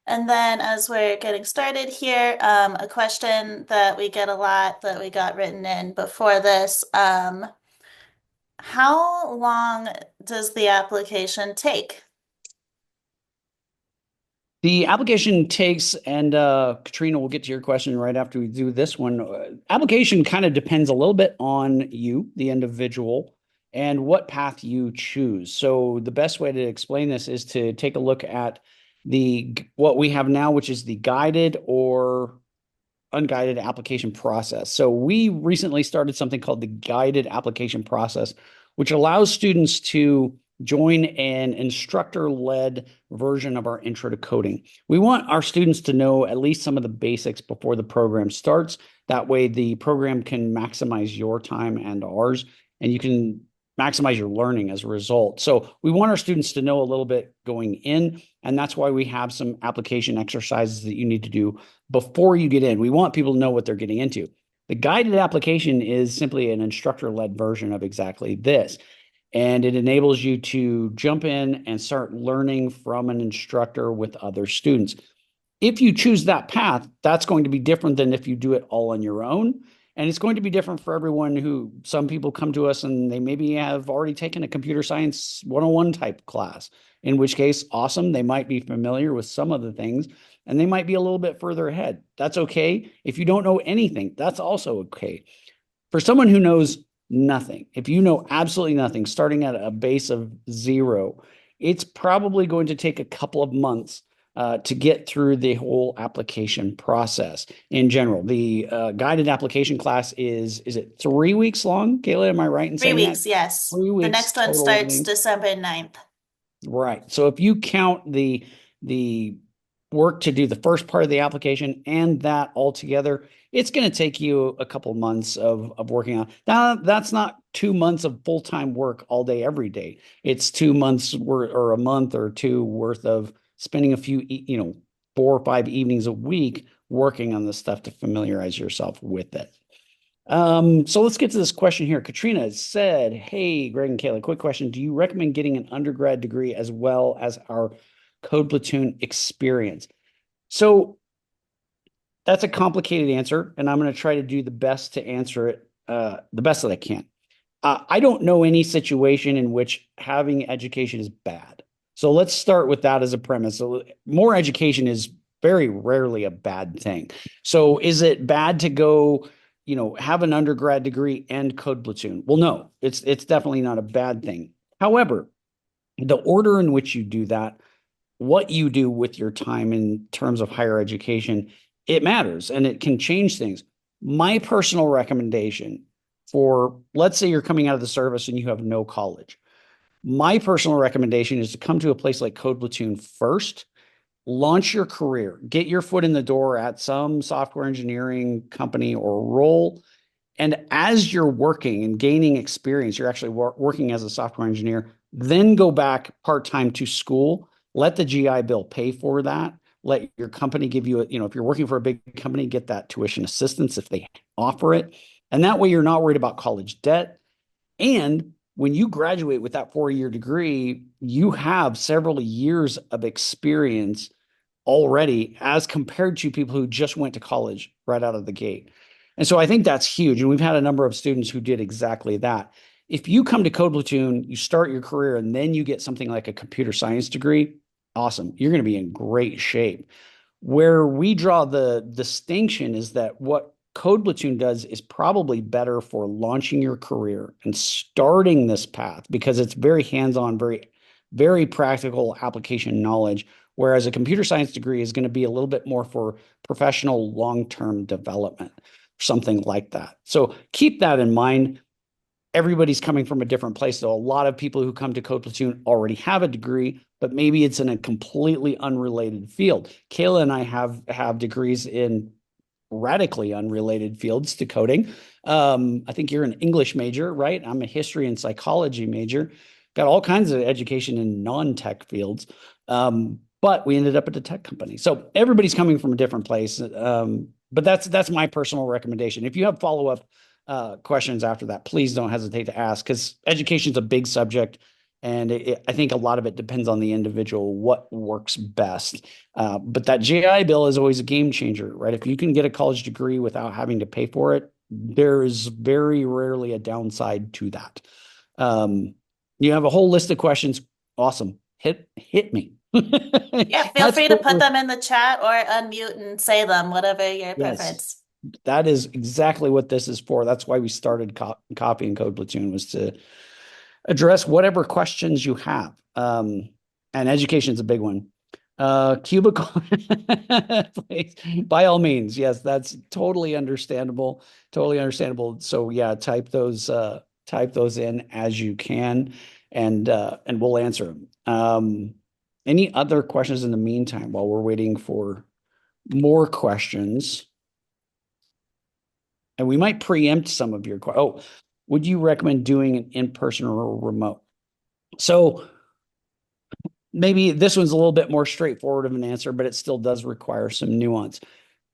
And then as we're getting started here, a question that we get a lot that we got written in before this, how long does the application take? The application takes, and Katrina, we'll get to your question right after we do this one. Application kind of depends a little bit on you, the individual, and what path you choose. So the best way to explain this is to take a look at the what we have now, which is the guided or unguided application process. So we recently started something called the guided application process, which allows students to join an instructor-led version of our intro to coding. We want our students to know at least some of the basics before the program starts. That way the program can maximize your time and ours, and you can maximize your learning as a result. So we want our students to know a little bit going in, and that's why we have some application exercises that you need to do before you get in. We want people to know what they're getting into. The guided application is simply an instructor-led version of exactly this. And it enables you to jump in and start learning from an instructor with other students. If you choose that path, that's going to be different than if you do it all on your own. And it's going to be different for everyone who some people come to us and they maybe have already taken a computer science 101 type class, in which case, awesome. They might be familiar with some of the things and they might be a little bit further ahead. That's okay. If you don't know anything, that's also okay. For someone who knows nothing, if you know absolutely nothing, starting at a base of zero, it's probably going to take a couple of months to get through the whole application process in general. The guided application class is it 3 weeks long? Kayla, am I right in 3 weeks, saying that? yes. Three The weeks next one total starts length. December 9th. Right. So if you count the work to do the first part of the application and that all together, it's going to take you a couple months of working on. Now, that's not 2 months of full-time work all day, every day. It's 2 months worth or a month or two worth of spending a few, 4 or 5 evenings a week working on this stuff to familiarize yourself with it. So let's get to this question here. Katrina said, "Hey, Greg and Kayla, quick question. Do you recommend getting an undergrad degree as well as our Code Platoon experience?" So that's a complicated answer, and I'm going to try to do the best to answer it the best that I can. I don't know any situation in which having education is bad. So let's start with that as a premise. So more education is very rarely a bad thing. So is it bad to go, have an undergrad degree and code platoon? Well, no, it's definitely not a bad thing. However, the order in which you do that, what you do with your time in terms of higher education, it matters and it can change things. My personal recommendation for, let's say you're coming out of the service and you have no college. My personal recommendation is to come to a place like Code Platoon first, launch your career, get your foot in the door at some software engineering company or role. And as you're working and gaining experience, you're actually working as a software engineer, then go back part-time to school. Let the GI Bill pay for that. Let your company give you, if you're working for a big company, get that tuition assistance if they offer it. And that way you're not worried about college debt. And when you graduate with that 4 year degree, you have several years of experience already as compared to people who just went to college right out of the gate. And so I think that's huge. And we've had a number of students who did exactly that. If you come to Code Platoon, you start your career, and then you get something like a computer science degree, awesome. You're going to be in great shape. Where we draw the distinction is that what Code Platoon does is probably better for launching your career and starting this path because it's very hands-on, very, very practical application knowledge. Whereas a computer science degree is going to be a little bit more for professional long-term development, something like that. So keep that in mind. Everybody's coming from a different place. So a lot of people who come to Code Platoon already have a degree, but maybe it's in a completely unrelated field. Kayla and I have degrees in radically unrelated fields to coding. I think you're an English major, right? I'm a history and psychology major. Got all kinds of education in non-tech fields. But we ended up at a tech company. So everybody's coming from a different place. But that's my personal recommendation. If you have follow-up questions after that, please don't hesitate to ask because education is a big subject And I think a lot of it depends on the individual, what works best. But that GI Bill is always a game changer, right? If you can get a college degree without having to pay for it, there is very rarely a downside to that. Um, you have a whole list of questions. Awesome. Hit me. Yeah, feel That's free to what put we're, them in the chat or unmute and say them, whatever your yes, preference. that is exactly what this is for. That's why we started Coffee and Code Platoon, was to address whatever questions you have. And education is a big one. Cubicle, please, by all means, yes, that's totally understandable. Totally understandable. So yeah, type those in as you can, and we'll answer them. Any other questions in the meantime while we're waiting for more questions? And we might preempt some of your questions. Oh, would you recommend doing an in-person or remote? So maybe this one's a little bit more straightforward of an answer, but it still does require some nuance.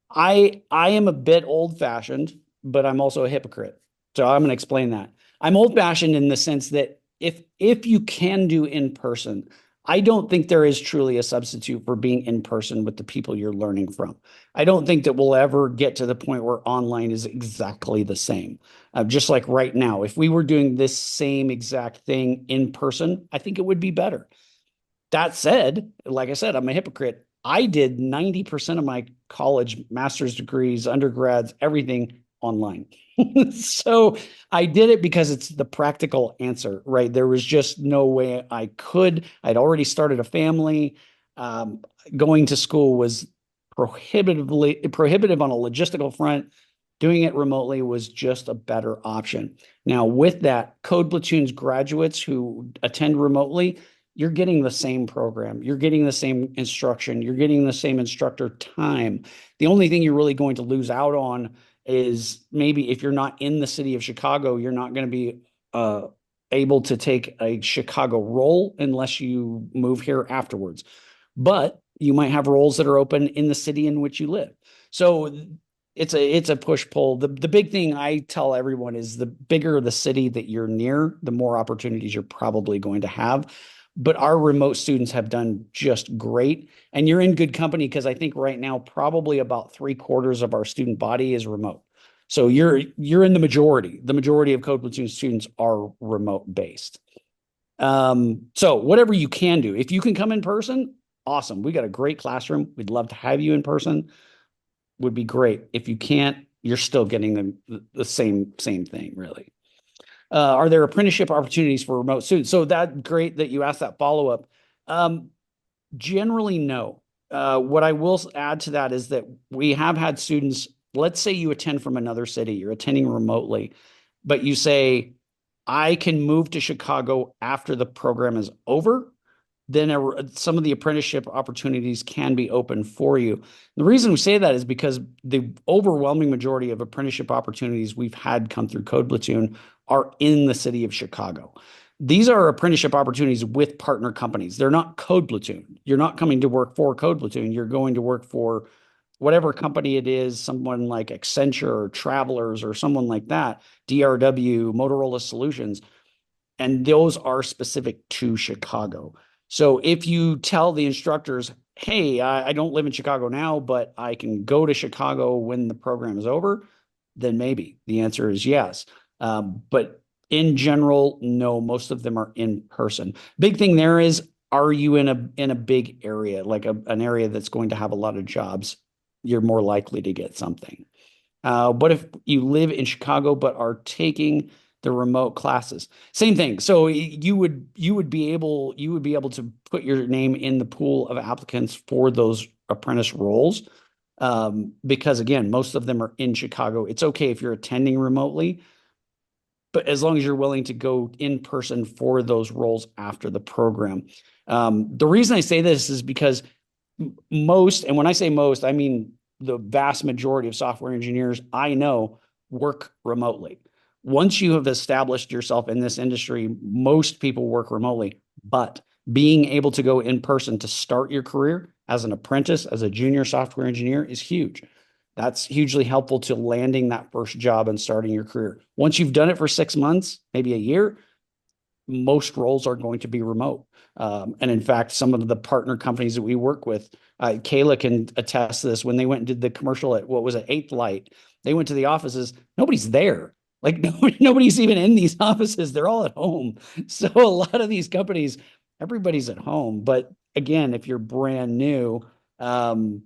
I am a bit old fashioned, but I'm also a hypocrite. So I'm going to explain that. I'm old fashioned in the sense that if you can do in person, I don't think there is truly a substitute for being in person with the people you're learning from. I don't think that we'll ever get to the point where online is exactly the same. Just like right now, if we were doing this same exact thing in person, I think it would be better. That said, like I said, I'm a hypocrite. I did 90% of my college, master's degrees, undergrads, everything online. So I did it because it's the practical answer, right? There was just no way I could. I'd already started a family. Um, Going to school was prohibitive on a logistical front. Doing it remotely was just a better option. Now, with that, Code Platoon's graduates who attend remotely, you're getting the same program. You're getting the same instruction. You're getting the same instructor time. The only thing you're really going to lose out on is maybe if you're not in the city of Chicago, you're not going to be uh, able to take a Chicago role unless you move here afterwards. But you might have roles that are open in the city in which you live. So it's a push pull. The big thing I tell everyone is the bigger the city that you're near, the more opportunities you're probably going to have. But our remote students have done just great. And you're in good company because I think right now probably about 3/4 of our student body is remote. So you're in the majority. The majority of Code Platoon students are remote based. So whatever you can do, if you can come in person, awesome. We got a great classroom. We'd love to have you in person. Would be great. If you can't, you're still getting the same thing, really. Are there apprenticeship opportunities for remote students? So that great that you asked that follow up. Um, Generally, no. What I will add to that is that we have had students, let's say you attend from another city, you're attending remotely, but you say, I can move to Chicago after the program is over, then some of the apprenticeship opportunities can be open for you. The reason we say that is because the overwhelming majority of apprenticeship opportunities we've had come through Code Platoon are in the city of Chicago. These are apprenticeship opportunities with partner companies. They're not Code Platoon. You're not coming to work for Code Platoon. You're going to work for whatever company it is, someone like Accenture or Travelers or someone like that, DRW, Motorola Solutions, and those are specific to Chicago. So if you tell the instructors, hey, I don't live in Chicago now, but I can go to Chicago when the program is over, then maybe the answer is yes. But in general, no, most of them are in person. Big thing there is, are you in a big area, like an area that's going to have a lot of jobs? You're more likely to get something. What if you live in Chicago but are taking the remote classes? Same thing. So you would be able to put your name in the pool of applicants for those apprentice roles. Because again, most of them are in Chicago. It's okay if you're attending remotely, but as long as you're willing to go in person for those roles after the program. The reason I say this is because most, and when I say most, I mean the vast majority of software engineers I know work remotely. Once you have established yourself in this industry, most people work remotely, but being able to go in person to start your career as an apprentice, as a junior software engineer is huge. That's hugely helpful to landing that first job and starting your career. Once you've done it for 6 months, maybe a year, most roles are going to be remote. And in fact, some of the partner companies that we work with, Kayla can attest to this. When they went and did the commercial at what was it, Eighth Light, they went to the offices. Nobody's there. Like nobody's even in these offices. They're all at home. So a lot of these companies, everybody's at home. But again, if you're brand new, um,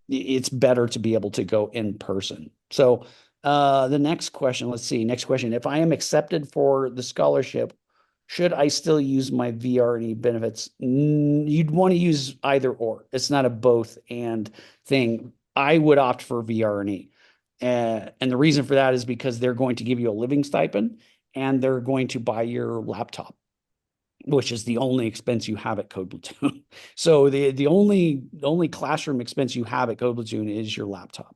it's better to be able to go in person. So the next question, let's see. Next question. If I am accepted for the scholarship, should I still use my VR&E benefits? You'd want to use either or. It's not a both and thing. I would opt for VR&E. And the reason for that is because they're going to give you a living stipend and they're going to buy your laptop, which is the only expense you have at Code Platoon. So the only classroom expense you have at Code Platoon is your laptop.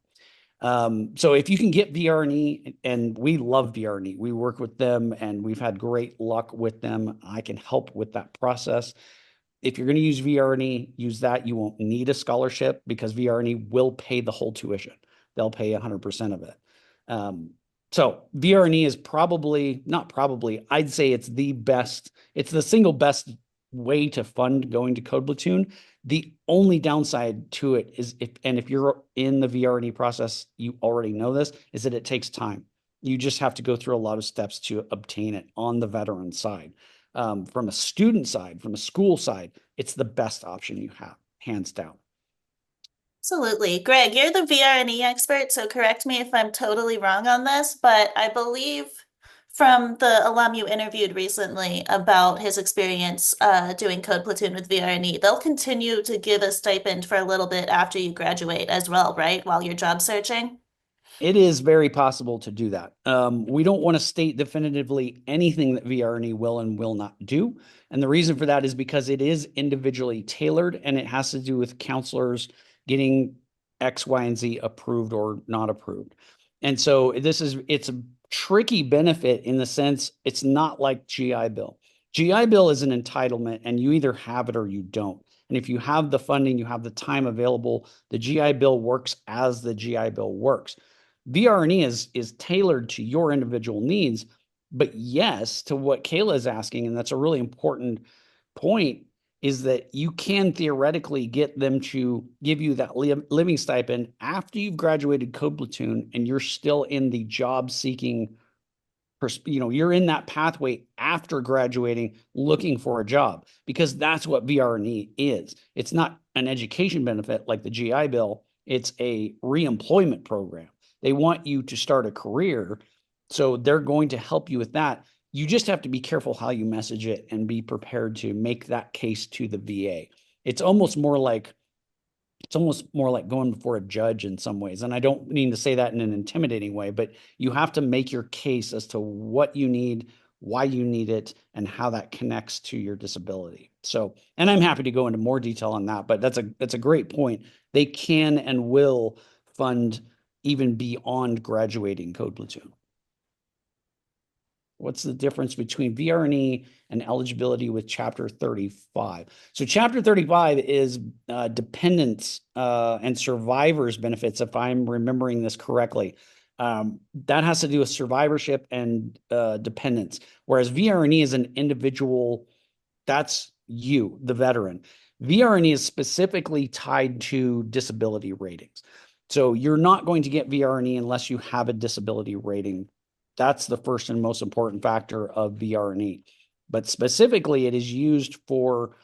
So if you can get VR&E, and we love VR&E, we work with them and we've had great luck with them. I can help with that process. If you're going to use VR&E, use that. You won't need a scholarship because VR&E will pay the whole tuition. They'll pay 100% of it. Um, so VR&E is probably, not probably, I'd say it's the best, it's the single best way to fund going to Code Platoon. The only downside to it is if you're in the VR&E process, you already know this, is that it takes time. You just have to go through a lot of steps to obtain it on the veteran side. From a student side, from a school side, it's the best option you have, hands down. Absolutely. Greg, you're the VR&E expert, so correct me if I'm totally wrong on this, but I believe from the alum you interviewed recently about his experience doing Code Platoon with VR&E, they'll continue to give a stipend for a little bit after you graduate as well, right? While you're job searching. It is very possible to do that. We don't want to state definitively anything that VR&E will and will not do. And the reason for that is because it is individually tailored and it has to do with counselors getting X, Y, and Z approved or not approved. And so it's a tricky benefit in the sense it's not like GI Bill. GI Bill is an entitlement and you either have it or you don't. And if you have the funding, you have the time available, the GI Bill works as the GI Bill works. VR&E is tailored to your individual needs, but yes, to what Kayla is asking, and that's a really important point, is that you can theoretically get them to give you that living stipend after you've graduated Code Platoon and you're still in the job seeking, you're in that pathway after graduating looking for a job because that's what VR&E is. It's not an education benefit like the GI Bill. It's a reemployment program. They want you to start a career. So they're going to help you with that. You just have to be careful how you message it and be prepared to make that case to the VA. It's almost more like it's almost more like going before a judge in some ways. And I don't mean to say that in an intimidating way, but you have to make your case as to what you need, why you need it, and how that connects to your disability. So, and I'm happy to go into more detail on that, but that's a great point. They can and will fund even beyond graduating Code Platoon. What's the difference between VR&E and eligibility with Chapter 35? So Chapter 35 is dependents and survivors benefits, if I'm remembering this correctly. That has to do with survivorship and dependents, whereas VR&E is an individual, that's you, the veteran. VR&E is specifically tied to disability ratings. So you're not going to get VR&E unless you have a disability rating. That's the first and most important factor of VR&E. But specifically, it is used for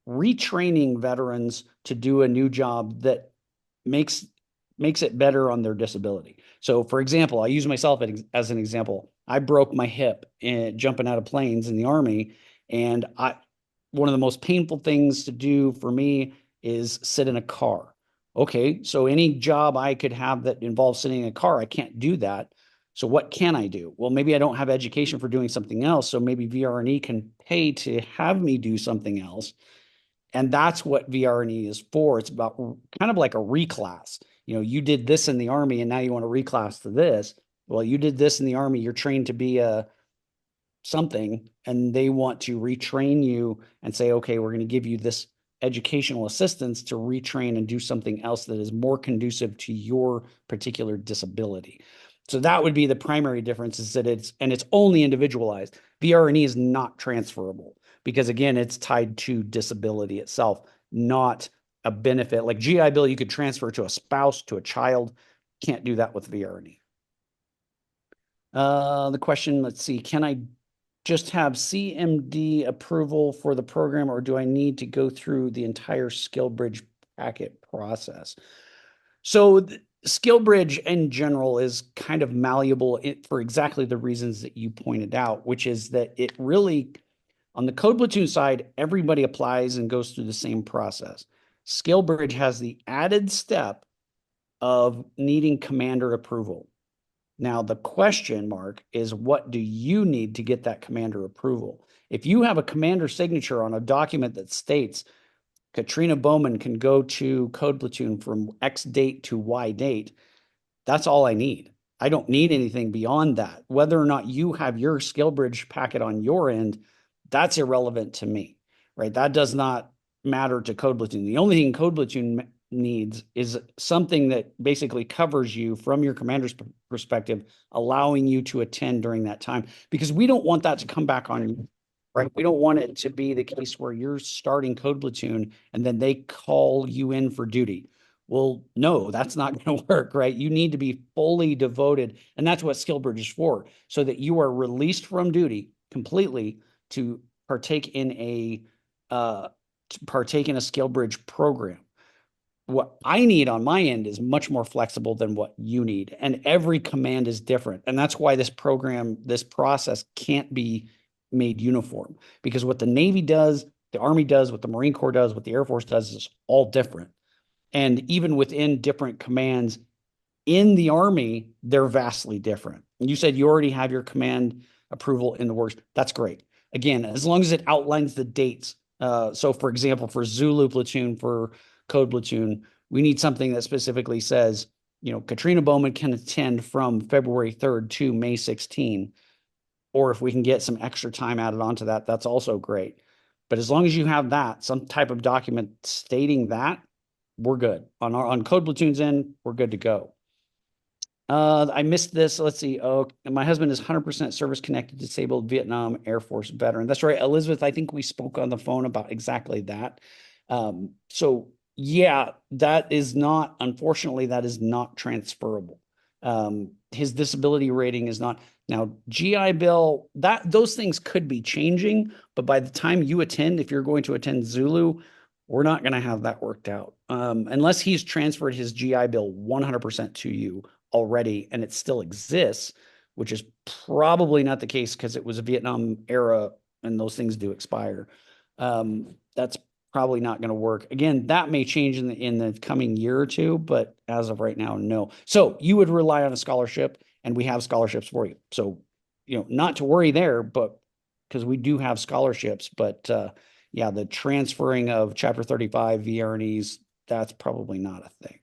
retraining veterans to do a new job that makes it better on their disability. So, for example, I use myself as an example. I broke my hip jumping out of planes in the Army, and one of the most painful things to do for me is sit in a car. Okay, so any job I could have that involves sitting in a car, I can't do that. So what can I do? Well, maybe I don't have education for doing something else. So maybe VR&E can pay to have me do something else. And that's what VR&E is for. It's about kind of like a reclass. You did this in the Army and now you want to reclass to this. Well, you did this in the Army. You're trained to be a something and they want to retrain you and say, okay, we're going to give you this educational assistance to retrain and do something else that is more conducive to your particular disability. So that would be the primary difference is that it's only individualized. VR&E is not transferable because again, it's tied to disability itself, not a benefit. Like GI Bill, you could transfer to a spouse, to a child. Can't do that with VR&E. The question, let's see, can I just have CMD approval for the program, or do I need to go through the entire SkillBridge packet process? So SkillBridge in general is kind of malleable for exactly the reasons that you pointed out, which is that it really, on the Code Platoon side, everybody applies and goes through the same process. SkillBridge has the added step of needing commander approval. Now, the question mark is what do you need to get that commander approval? If you have a commander signature on a document that states Katrina Bowman can go to Code Platoon from X date to Y date, that's all I need. I don't need anything beyond that. Whether or not you have your SkillBridge packet on your end, that's irrelevant to me, right? That does not matter to Code Platoon. The only thing Code Platoon needs is something that basically covers you from your commander's perspective, allowing you to attend during that time, because we don't want that to come back on you, right? We don't want it to be the case where you're starting Code Platoon and then they call you in for duty. Well, no, that's not going to work, right? You need to be fully devoted. And that's what SkillBridge is for, so that you are released from duty completely to partake in a SkillBridge program. What I need on my end is much more flexible than what you need. And every command is different. And that's why this program, this process can't be made uniform, because what the Navy does, the Army does, what the Marine Corps does, what the Air Force does is all different. And even within different commands in the Army, they're vastly different. You said you already have your command approval in the works. That's great. Again, as long as it outlines the dates. So, for example, for Zulu platoon, for Code Platoon, we need something that specifically says, Katrina Bowman can attend from February 3rd to May 16. Or if we can get some extra time added onto that, that's also great. But as long as you have that, some type of document stating that, we're good. On Code Platoon's end, we're good to go. I missed this. Let's see. Oh, my husband is 100% service connected, disabled Vietnam Air Force veteran. That's right, Elizabeth. I think we spoke on the phone about exactly that. So yeah, unfortunately, that is not transferable. His disability rating is not. Now, GI Bill, those things could be changing, but by the time you attend, if you're going to attend Zulu, we're not going to have that worked out. Unless he's transferred his GI Bill 100% to you already and it still exists, which is probably not the case because it was a Vietnam era and those things do expire. That's probably not going to work. Again, that may change in the coming year or two, but as of right now, no. So you would rely on a scholarship, and we have scholarships for you. So, not to worry there, but because we do have scholarships, but yeah, the transferring of Chapter 35 VR&Es, that's probably not a thing.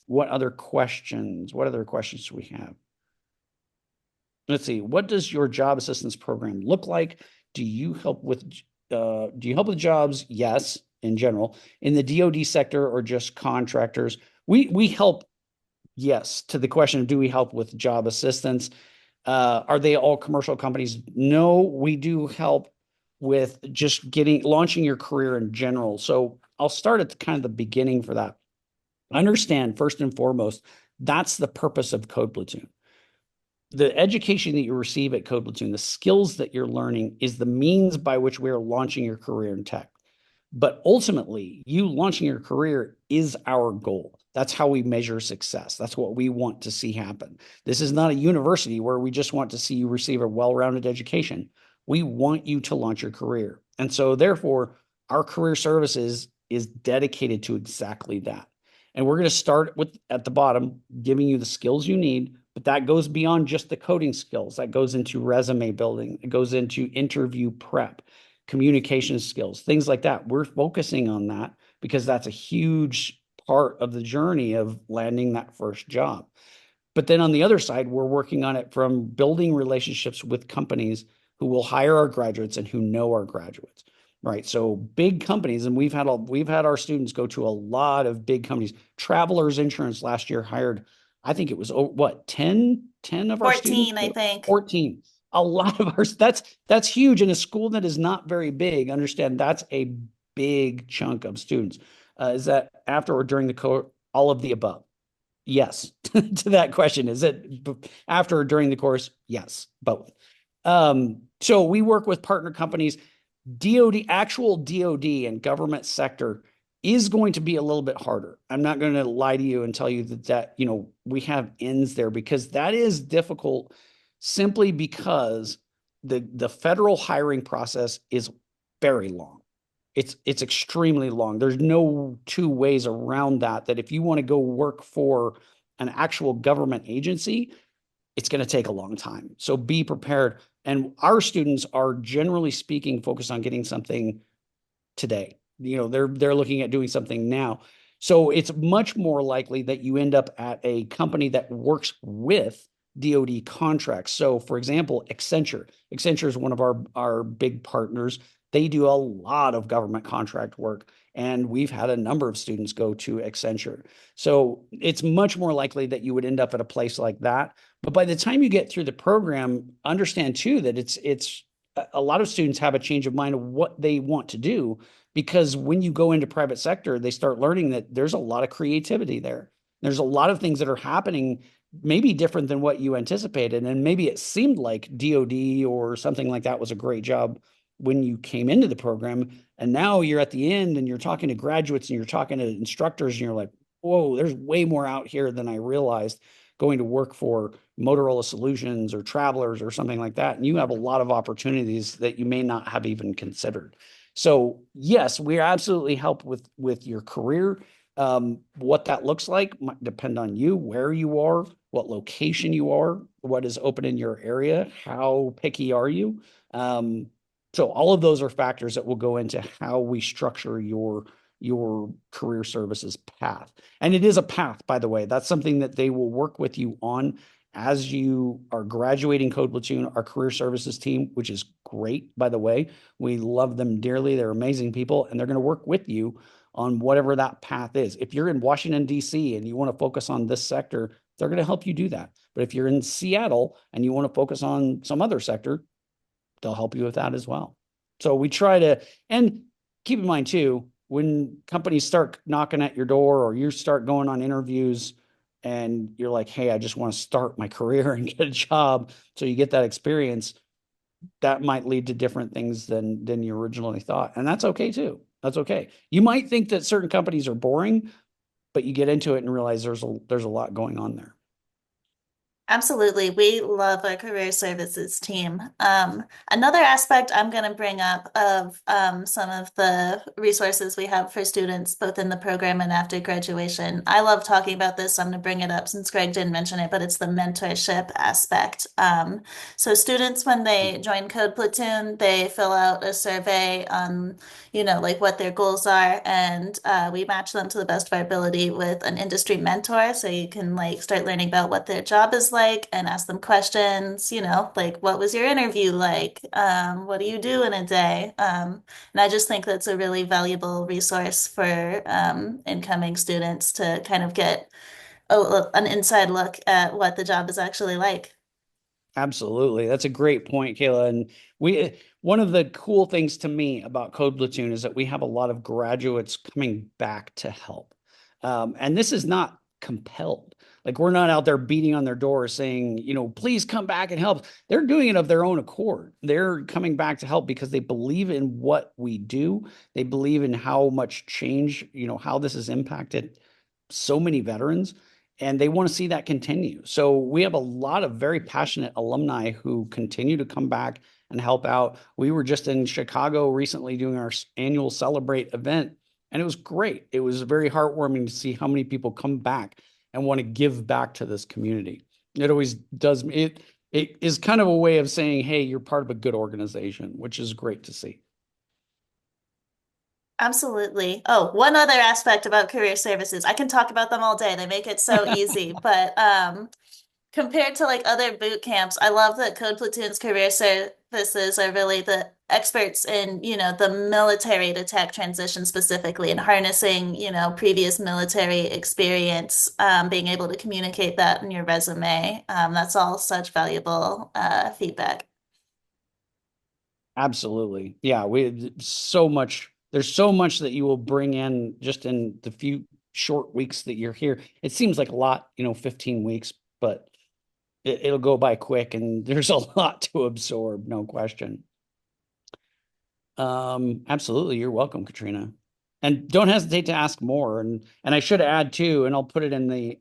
What other questions? What other questions do we have? Let's see. What does your job assistance program look like? Do you help with jobs? Yes, in general. In the DoD sector or just contractors? We help, yes, to the question of do we help with job assistance? Are they all commercial companies? No, we do help with just launching your career in general. So I'll start at kind of the beginning for that. Understand first and foremost, that's the purpose of Code Platoon. The education that you receive at Code Platoon, the skills that you're learning, is the means by which we are launching your career in tech. But ultimately, you launching your career is our goal. That's how we measure success. That's what we want to see happen. This is not a university where we just want to see you receive a well-rounded education. We want you to launch your career. And so therefore, our career services is dedicated to exactly that. And we're going to start at the bottom, giving you the skills you need, but that goes beyond just the coding skills. That goes into resume building. It goes into interview prep, communication skills, things like that. We're focusing on that because that's a huge part of the journey of landing that first job. But then on the other side, we're working on it from building relationships with companies who will hire our graduates and who know our graduates. right? So big companies, and we've had our students go to a lot of big companies. Travelers Insurance last year hired, I think it was what, 10 of our students, 14, I think. 14. A lot of our that's huge in a school that is not very big. Understand that's a big chunk of students. Is that after or during the course? All of the above? Yes. To that question, is it after or during the course? Yes, both. So we work with partner companies. DoD, actual DoD and government sector is going to be a little bit harder. I'm not going to lie to you and tell you that we have ends there, because that is difficult, simply because the federal hiring process is very long. It's extremely long. There's no two ways around that. That if you want to go work for an actual government agency, it's going to take a long time. So be prepared. And our students are, generally speaking, focused on getting something today. They're looking at doing something now. So it's much more likely that you end up at a company that works with DoD contracts. So for example, Accenture is one of our big partners. They do a lot of government contract work, and we've had a number of students go to Accenture. So it's much more likely that you would end up at a place like that. But by the time you get through the program, understand too that it's a lot of students have a change of mind of what they want to do, because when you go into private sector, they start learning that there's a lot of creativity there. There's a lot of things that are happening, maybe different than what you anticipated. And maybe it seemed like DoD or something like that was a great job when you came into the program. And now you're at the end and you're talking to graduates and you're talking to instructors and you're like, whoa, there's way more out here than I realized, going to work for Motorola Solutions or Travelers or something like that. And you have a lot of opportunities that you may not have even considered. So yes, we absolutely help with your career. What that looks like might depend on you, where you are, what location you are, what is open in your area, how picky are you. So all of those are factors that will go into how we structure your career services path. And it is a path, by the way. That's something that they will work with you on as you are graduating Code Platoon, our career services team, which is great, by the way. We love them dearly. They're amazing people, and they're going to work with you on whatever that path is. If you're in Washington, D.C., and you want to focus on this sector, they're going to help you do that. But if you're in Seattle and you want to focus on some other sector, they'll help you with that as well. So we try to, and keep in mind too, when companies start knocking at your door or you start going on interviews and you're like, hey, I just want to start my career and get a job, so you get that experience, that might lead to different things than you originally thought. And that's okay too. That's okay. You might think that certain companies are boring, but you get into it and realize there's a lot going on there. Absolutely. We love our career services team. Another aspect I'm going to bring up of some of the resources we have for students, both in the program and after graduation. I love talking about this. So I'm going to bring it up since Greg didn't mention it, but it's the mentorship aspect. So students, when they join Code Platoon, they fill out a survey on, like what their goals are, and we match them to the best of our ability with an industry mentor. So you can like start learning about what their job is like and ask them questions, like what was your interview like? What do you do in a day? And I just think that's a really valuable resource for incoming students to kind of get an inside look at what the job is actually like. Absolutely. That's a great point, Kayla. And one of the cool things to me about Code Platoon is that we have a lot of graduates coming back to help. And this is not compelled. Like, we're not out there beating on their door saying, please come back and help. They're doing it of their own accord. They're coming back to help because they believe in what we do. They believe in how much change, how this has impacted so many veterans, and they want to see that continue. So we have a lot of very passionate alumni who continue to come back and help out. We were just in Chicago recently doing our annual Celebrate event, and it was great. It was very heartwarming to see how many people come back and want to give back to this community. It always does. It is kind of a way of saying, hey, you're part of a good organization, which is great to see. Absolutely. Oh, one other aspect about career services. I can talk about them all day. They make it so easy, but compared to like other boot camps, I love that Code Platoon's services are really the experts in, the military to tech transition specifically and harnessing, previous military experience, being able to communicate that in your resume. That's all such valuable feedback. Absolutely. Yeah, we so much there's so much that you will bring in just in the few short weeks that you're here. It seems like a lot, 15 weeks, but it'll go by quick and there's a lot to absorb, no question. Absolutely. You're welcome, Katrina. And don't hesitate to ask more. And I should add too, and I'll put it in the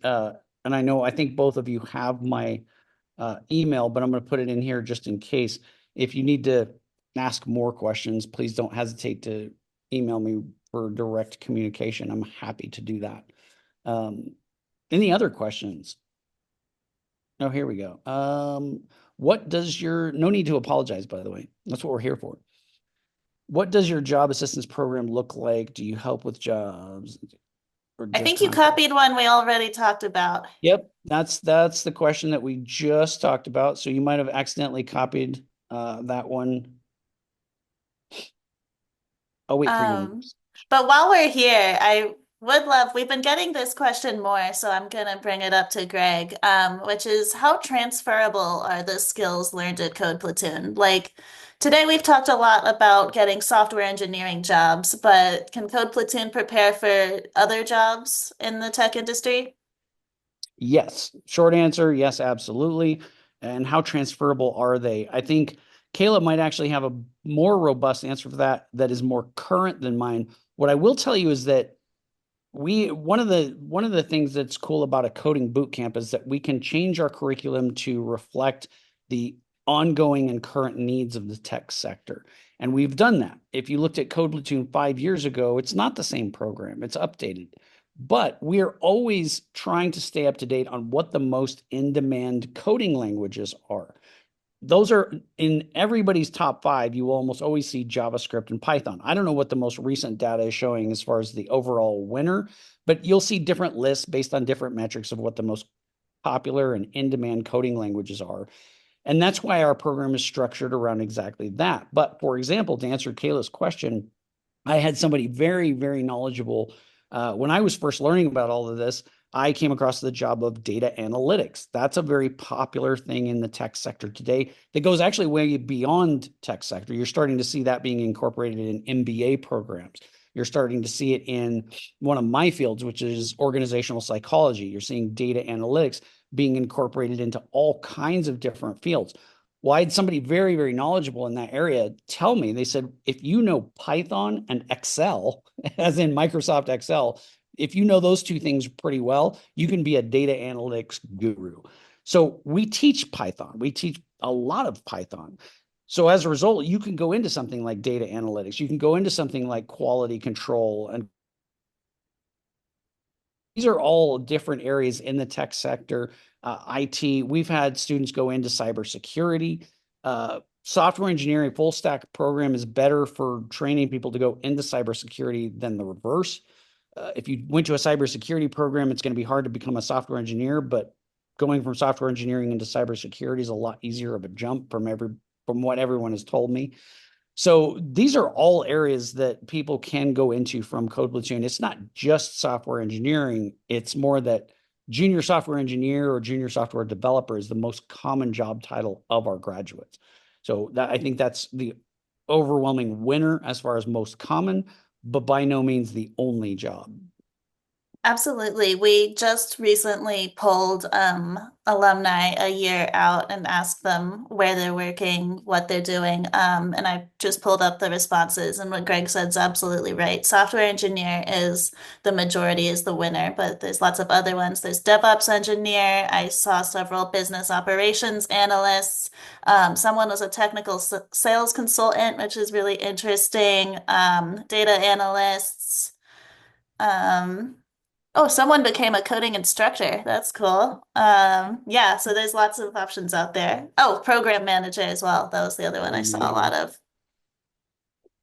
and I think both of you have my email, but I'm going to put it in here just in case. If you need to ask more questions, please don't hesitate to email me for direct communication. I'm happy to do that. Any other questions? Oh, here we go. What does your, no need to apologize, by the way. That's what we're here for. What does your job assistance program look like? Do you help with jobs or I just think you contract? copied one we already talked about. Yep, that's the question that we just talked about. So you might have accidentally copied that one. I'll wait for your Um, but while we're here, I would love, we've been getting this question more, so I'm gonna bring it up to Greg, which is how transferable are the skills learned at Code Platoon? Like today we've talked a lot about getting software engineering jobs, but can Code Platoon prepare for other jobs in the tech industry? Yes. Short answer, yes, absolutely. And how transferable are they? I think Caleb might actually have a more robust answer for that that is more current than mine. What I will tell you is that we one of the things that's cool about a coding boot camp is that we can change our curriculum to reflect the ongoing and current needs of the tech sector. And we've done that. If you looked at Code Platoon 5 years ago, it's not the same program, it's updated. But we are always trying to stay up to date on what the most in-demand coding languages are. Those are in everybody's top five. You will almost always see JavaScript and Python. I don't know what the most recent data is showing as far as the overall winner, but you'll see different lists based on different metrics of what the most popular and in-demand coding languages are. And that's why our program is structured around exactly that. But for example, to answer Kayla's question, I had somebody very, very knowledgeable. When I was first learning about all of this, I came across the job of data analytics. That's a very popular thing in the tech sector today that goes actually way beyond tech sector. You're starting to see that being incorporated in MBA programs. You're starting to see it in one of my fields, which is organizational psychology. You're seeing data analytics being incorporated into all kinds of different fields. Well, I had somebody very, very knowledgeable in that area tell me, they said, if you know Python and Excel, as in Microsoft Excel, if you know those two things pretty well, you can be a data analytics guru. So we teach Python. We teach a lot of Python. So as a result, you can go into something like data analytics. You can go into something like quality control. And these are all different areas in the tech sector. IT, we've had students go into cybersecurity. Software engineering full stack program is better for training people to go into cybersecurity than the reverse. If you went to a cybersecurity program, it's going to be hard to become a software engineer, but going from software engineering into cybersecurity is a lot easier of a jump from what everyone has told me. So these are all areas that people can go into from Code Platoon. It's not just software engineering. It's more that junior software engineer or junior software developer is the most common job title of our graduates. So that, I think that's the overwhelming winner as far as most common, but by no means the only job. Absolutely. We just recently polled alumni a year out and asked them where they're working, what they're doing. And I just pulled up the responses, and what Greg said is absolutely right. Software engineer is the majority, is the winner, but there's lots of other ones. There's DevOps engineer. I saw several business operations analysts. Someone was a technical sales consultant, which is really interesting. Data analysts. Um, Oh, someone became a coding instructor. That's cool. Yeah, so there's lots of options out there. Oh, program manager as well. That was the other one I saw a lot of.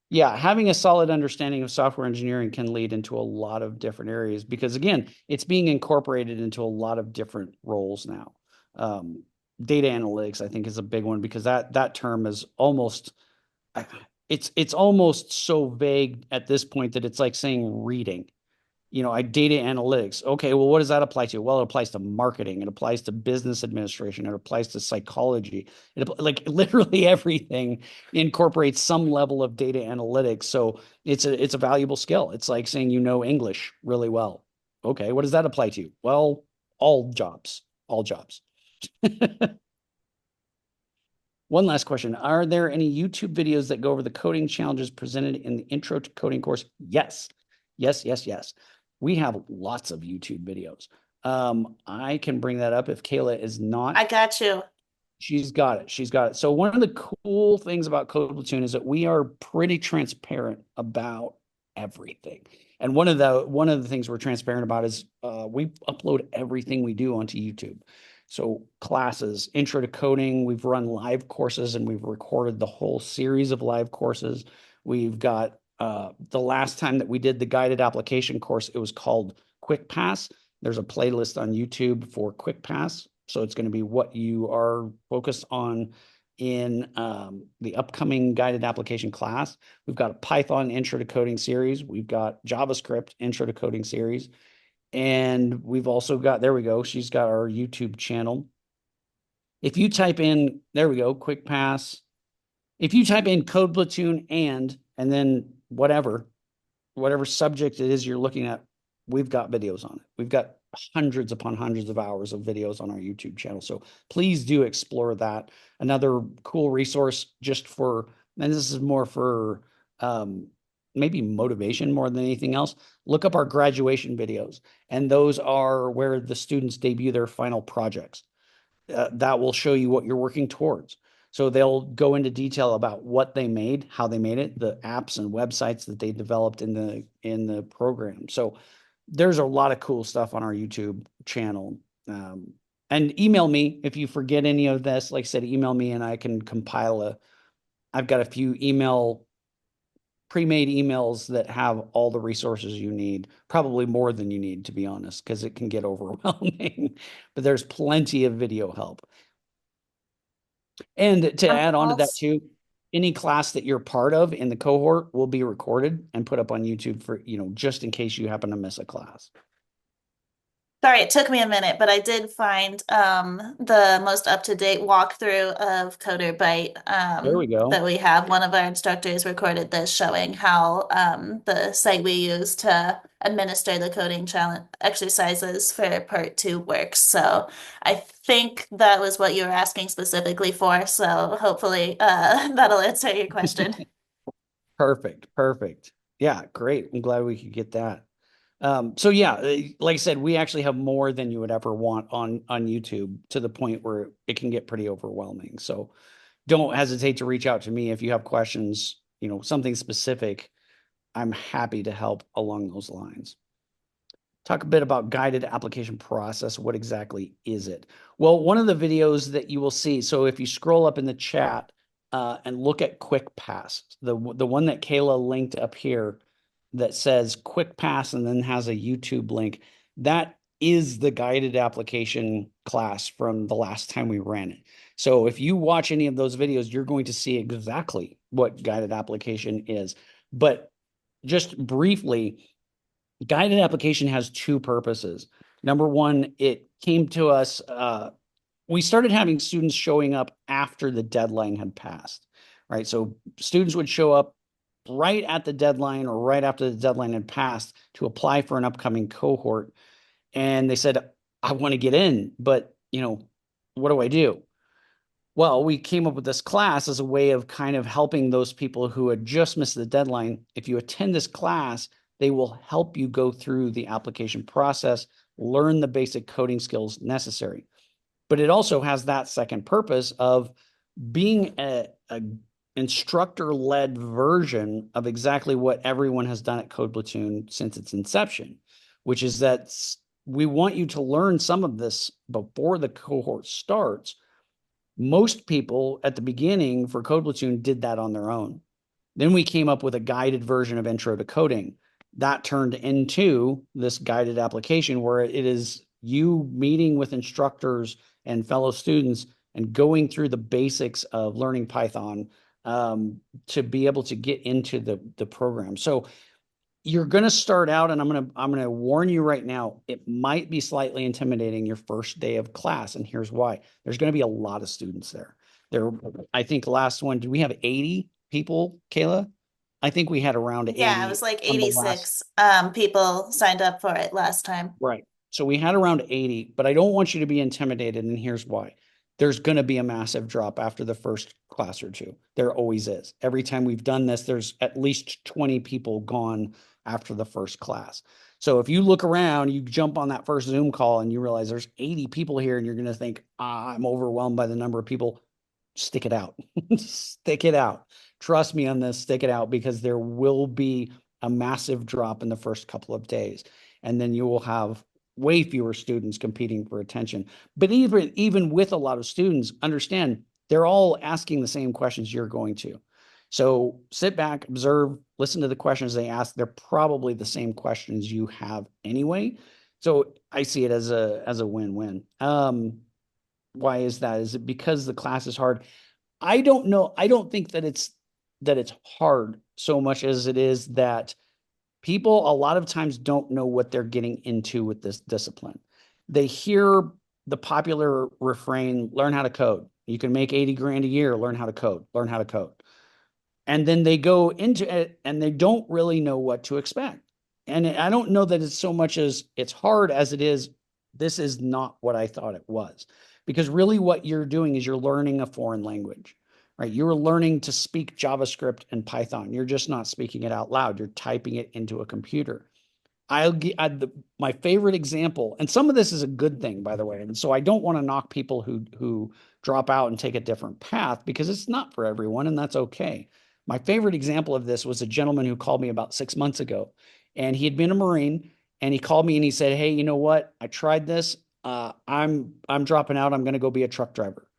Yeah, having a solid understanding of software engineering can lead into a lot of different areas because, again, it's being incorporated into a lot of different roles now. Um, data analytics, I think, is a big one because that term is almost it's almost so vague at this point that it's like saying reading. I data analytics. Okay, well, what does that apply to? Well, it applies to marketing. It applies to business administration. It applies to psychology. Like literally everything incorporates some level of data analytics. So it's a valuable skill. It's like saying English really well. Okay, what does that apply to? Well, all jobs, all jobs. One last question. Are there any YouTube videos that go over the coding challenges presented in the Intro to Coding course? Yes. Yes, yes, yes. We have lots of YouTube videos. I can bring that up if Kayla is not. I got you. She's got it. She's got it. So one of the cool things about Code Platoon is that we are pretty transparent about everything. And one of the things we're transparent about is we upload everything we do onto YouTube. So classes, intro to coding, we've run live courses and we've recorded the whole series of live courses. We've got the last time that we did the guided application course, it was called Quick Pass. There's a playlist on YouTube for Quick Pass. So it's going to be what you are focused on in the upcoming guided application class. We've got a Python intro to coding series. We've got JavaScript intro to coding series. And we've also got, there we go. She's got our YouTube channel. If you type in, there we go, Quick Pass. If you type in Code Platoon and then whatever subject it is you're looking at, we've got videos on it. We've got hundreds upon hundreds of hours of videos on our YouTube channel. So please do explore that. Another cool resource just for, and this is more for maybe motivation more than anything else, look up our graduation videos. And those are where the students debut their final projects. That will show you what you're working towards. So they'll go into detail about what they made, how they made it, the apps and websites that they developed in the program. So there's a lot of cool stuff on our YouTube channel. And email me if you forget any of this. Like I said, email me and I can compile I've got a few pre-made emails that have all the resources you need, probably more than you need, to be honest, because it can get overwhelming. But there's plenty of video help. And to add on to that Also, too, any class that you're part of in the cohort will be recorded and put up on YouTube for, just in case you happen to miss a class. sorry, it took me a minute, but I did find the most up-to-date walkthrough of Coder Byte There we that go. we have. One of our instructors recorded this showing how the site we use to administer the coding challenge exercises for part two works. So I think that was what you were asking specifically for. So hopefully that'll answer your question. Perfect. Perfect. Yeah, great. I'm glad we could get that. So yeah, like I said, we actually have more than you would ever want on YouTube to the point where it can get pretty overwhelming. So don't hesitate to reach out to me if you have questions, something specific. I'm happy to help along those lines. Talk a bit about guided application process. What exactly is it? Well, one of the videos that you will see, so if you scroll up in the chat and look at Quick Pass, the one that Kayla linked up here that says Quick Pass and then has a YouTube link, that is the guided application class from the last time we ran it. So if you watch any of those videos, you're going to see exactly what guided application is. But just briefly, guided application has two purposes. Number one, it came to us, we started having students showing up after the deadline had passed, right? So students would show up right at the deadline or right after the deadline had passed to apply for an upcoming cohort. And they said, I want to get in, but what do I do? Well, we came up with this class as a way of kind of helping those people who had just missed the deadline. If you attend this class, they will help you go through the application process, learn the basic coding skills necessary. But it also has that second purpose of being a instructor-led version of exactly what everyone has done at Code Platoon since its inception, which is that we want you to learn some of this before the cohort starts. Most people at the beginning for Code Platoon did that on their own. Then we came up with a guided version of Intro to Coding. That turned into this guided application where it is you meeting with instructors and fellow students and going through the basics of learning Python to be able to get into the program. So you're going to start out, and I'm going to warn you right now, it might be slightly intimidating your first day of class, and here's why. There's going to be a lot of students there. There, I think last one, did we have 80 people, Kayla? I think we had around Yeah, it 80 was like on the last. 86 people signed up for it last time. Right. So we had around 80, but I don't want you to be intimidated, and here's why. There's going to be a massive drop after the first class or two. There always is. Every time we've done this, there's at least 20 people gone after the first class. So if you look around, you jump on that first Zoom call and you realize there's 80 people here, and you're going to think, I'm overwhelmed by the number of people. Stick it out. Stick it out. Trust me on this, stick it out, because there will be a massive drop in the first couple of days. And then you will have way fewer students competing for attention. But even with a lot of students, understand they're all asking the same questions you're going to. So sit back, observe, listen to the questions they ask. They're probably the same questions you have anyway. So I see it as a win-win. Why is that? Is it because the class is hard? I don't know. I don't think that it's hard so much as it is that people a lot of times don't know what they're getting into with this discipline. They hear the popular refrain, learn how to code. You can make 80 grand a year, learn how to code, learn how to code. And then they go into it and they don't really know what to expect. And I don't know that it's so much as it's hard as it is, this is not what I thought it was. Because really what you're doing is you're learning a foreign language, right? You're learning to speak JavaScript and Python. You're just not speaking it out loud. You're typing it into a computer. My favorite example, and some of this is a good thing, by the way. And so I don't want to knock people who drop out and take a different path, because it's not for everyone, and that's okay. My favorite example of this was a gentleman who called me about 6 months ago, and he had been a Marine, and he called me and he said, "Hey, you know what? I tried this. I'm dropping out. I'm going to go be a truck driver."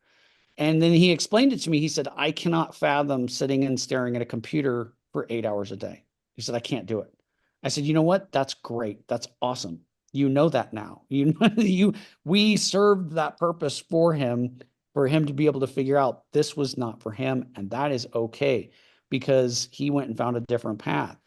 And then he explained it to me. He said, "I cannot fathom sitting and staring at a computer for 8 hours a day." He said, "I can't do it." I said, "You know what? That's great. That's awesome. You know that now. We served that purpose for him to be able to figure out this was not for him. And that is okay, because he went and found a different path."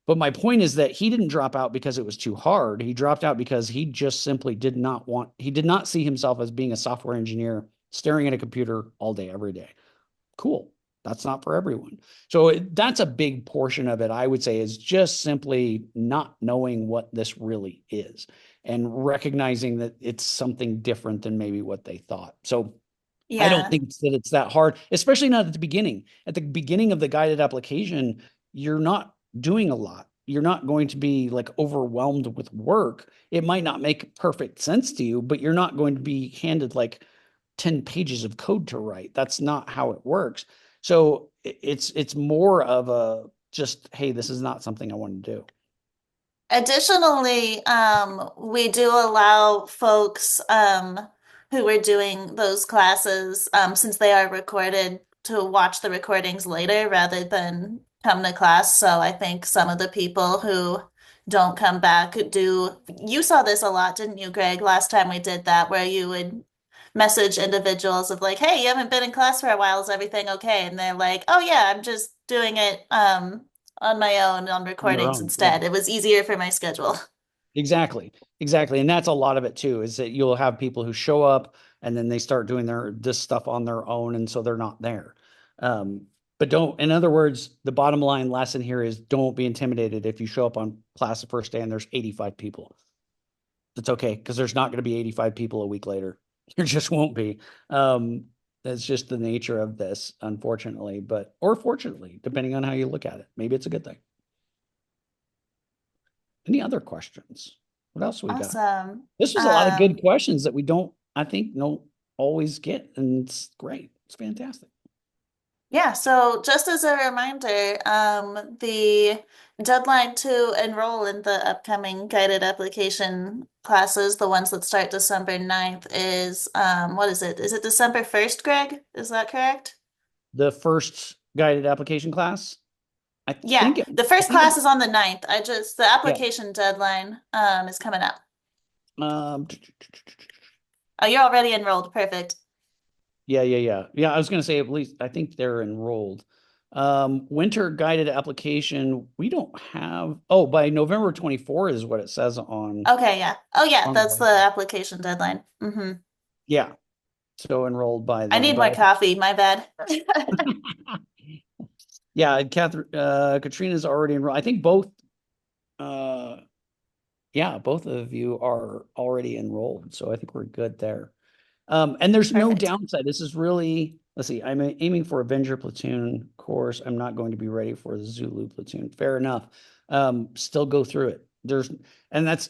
But my point is that he didn't drop out because it was too hard. He dropped out because he just simply he did not see himself as being a software engineer staring at a computer all day, every day. Cool. That's not for everyone. So that's a big portion of it, I would say, is just simply not knowing what this really is and recognizing that it's something different than maybe what they thought. So I don't Yeah. think that it's that hard, especially not at the beginning. At the beginning of the guided application, you're not doing a lot. You're not going to be like overwhelmed with work. It might not make perfect sense to you, but you're not going to be handed like 10 pages of code to write. That's not how it works. So it's more of a just, hey, this is not something I want to do. Additionally, we do allow folks who are doing those classes, since they are recorded, to watch the recordings later rather than come to class. So I think some of the people who don't come back do. You saw this a lot, didn't you, Greg, last time we did that, where you would message individuals of like, "Hey, you haven't been in class for a while. Is everything okay?" And they're like, "Oh yeah, I'm just doing it on my own on On their recordings own. Yeah. instead. It was easier for my schedule." Exactly. Exactly. And that's a lot of it too, is that you'll have people who show up and then they start doing this stuff on their own. And so they're not there. But in other words, the bottom line lesson here is don't be intimidated if you show up on class the first day and there's 85 people. That's okay, because there's not going to be 85 people a week later. There just won't be. That's just the nature of this, unfortunately, or fortunately, depending on how you look at it. Maybe it's a good thing. Any other questions? What else we got? Awesome. This was a lot of good Um, questions that we I think, don't always get, and it's great. It's fantastic. yeah, so just as a reminder, the deadline to enroll in the upcoming guided application classes, the ones that start December 9th, is what is it? Is it December 1st, Greg? Is that correct? The first guided application class, I Yeah, think it, the I first think class it, is on the 9th. The yeah. application deadline is coming up. Um, Oh, you're already enrolled. Perfect. Yeah, I was going to say at least I think they're enrolled. Winter guided application, we don't have, oh, by November 24 is what it says Okay, yeah. Oh, yeah, on the that's the website. application deadline. Yeah, so enrolled by I then. need more But coffee, my bad. yeah, Katrina's already enrolled. I think uh, yeah, both of you are already enrolled. So I think we're good there. And there's no Perfect. downside. This is really, let's see, I'm aiming for Avenger platoon course. I'm not going to be ready for the Zulu platoon. Fair enough. Still go through it.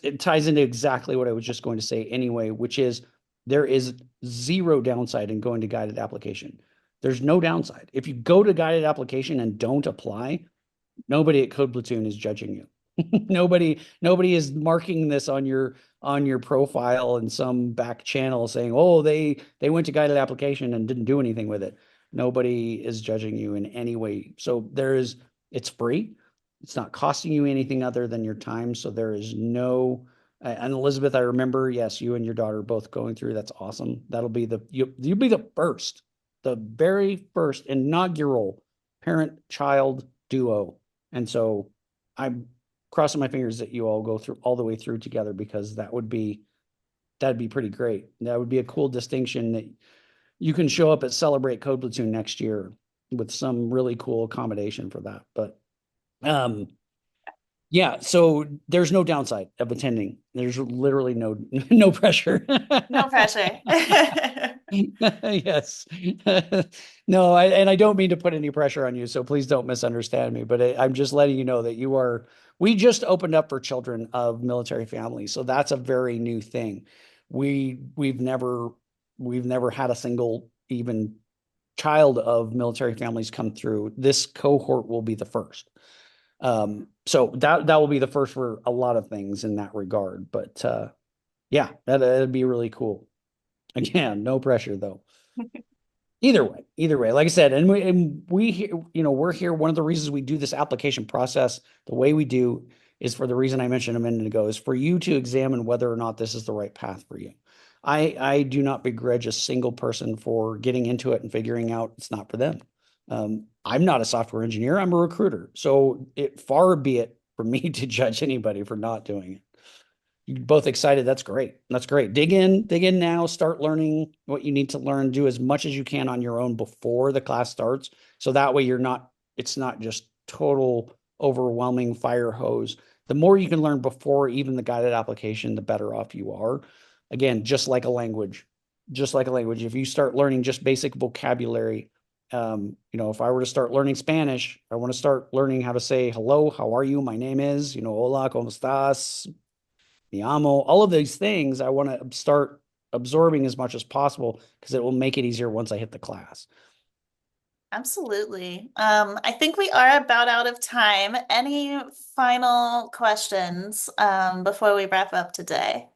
It ties into exactly what I was just going to say anyway, which is there is zero downside in going to guided application. There's no downside. If you go to guided application and don't apply, nobody at Code Platoon is judging you. Nobody is marking this on your profile in some back channel saying, "Oh, they went to guided application and didn't do anything with it." Nobody is judging you in any way. So it's free. It's not costing you anything other than your time. So there is no, and Elizabeth, I remember, yes, you and your daughter both going through. That's awesome. You'll be the very first inaugural parent-child duo. And so I'm crossing my fingers that you all go through all the way through together because that'd be pretty great. That would be a cool distinction that you can show up at Celebrate Code Platoon next year with some really cool accommodation for that. But um yeah, so there's no downside of attending. There's literally no pressure. No pressure. Yes. No, and I don't mean to put any pressure on you, so please don't misunderstand me, but I'm just letting you know that we just opened up for children of military families. So that's a very new thing. We we've never had a single even child of military families come through. This cohort will be the first. So that will be the first for a lot of things in that regard. But yeah, that'd be really cool. Again, no pressure though. Either way, like I said, we're here. One of the reasons we do this application process the way we do is for the reason I mentioned a minute ago, is for you to examine whether or not this is the right path for you. I do not begrudge a single person for getting into it and figuring out it's not for them. I'm not a software engineer. I'm a recruiter. So far be it for me to judge anybody for not doing it. You're both excited. That's great. That's great. Dig in now, start learning what you need to learn, do as much as you can on your own before the class starts. So that way it's not just total overwhelming fire hose. The more you can learn before even the guided application, the better off you are. Again, just like a language, if you start learning just basic vocabulary, if I were to start learning Spanish, I want to start learning how to say hello, how are you? My name is, hola, ¿cómo estás? The amo, all of these things I want to start absorbing as much as possible because it will make it easier once I hit the class. Absolutely. I think we are about out of time. Any final questions before we wrap up today?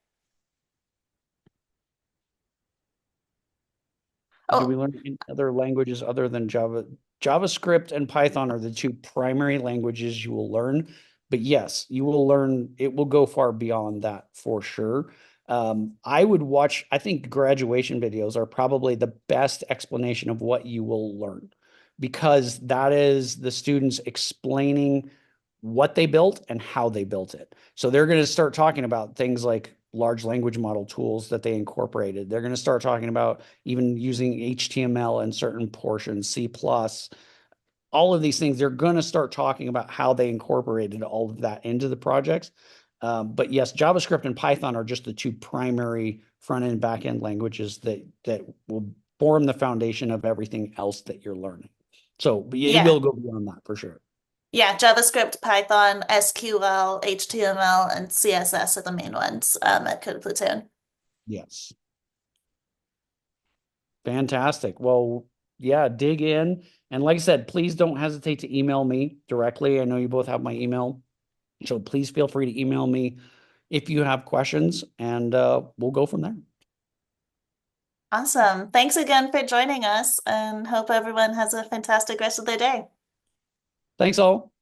Do we Oh, learn any other languages other than Java? JavaScript and Python are the two primary languages you will learn. But yes, you will learn, it will go far beyond that for sure. I think graduation videos are probably the best explanation of what you will learn because that is the students explaining what they built and how they built it. So they're going to start talking about things like large language model tools that they incorporated. They're going to start talking about even using HTML in certain portions, C++, all of these things. They're going to start talking about how they incorporated all of that into the projects. But yes, JavaScript and Python are just the two primary front end, back end languages that will form the foundation of everything else that you're learning. So it yeah. will go beyond that for sure. Yeah, JavaScript, Python, SQL, HTML, and CSS are the main ones at Code Platoon. Yes. Fantastic. Well, yeah, dig in. And like I said, please don't hesitate to email me directly. I know you both have my email. So please feel free to email me if you have questions, and we'll go from there. Awesome. Thanks again for joining us and hope everyone has a fantastic rest of their day. Thanks all.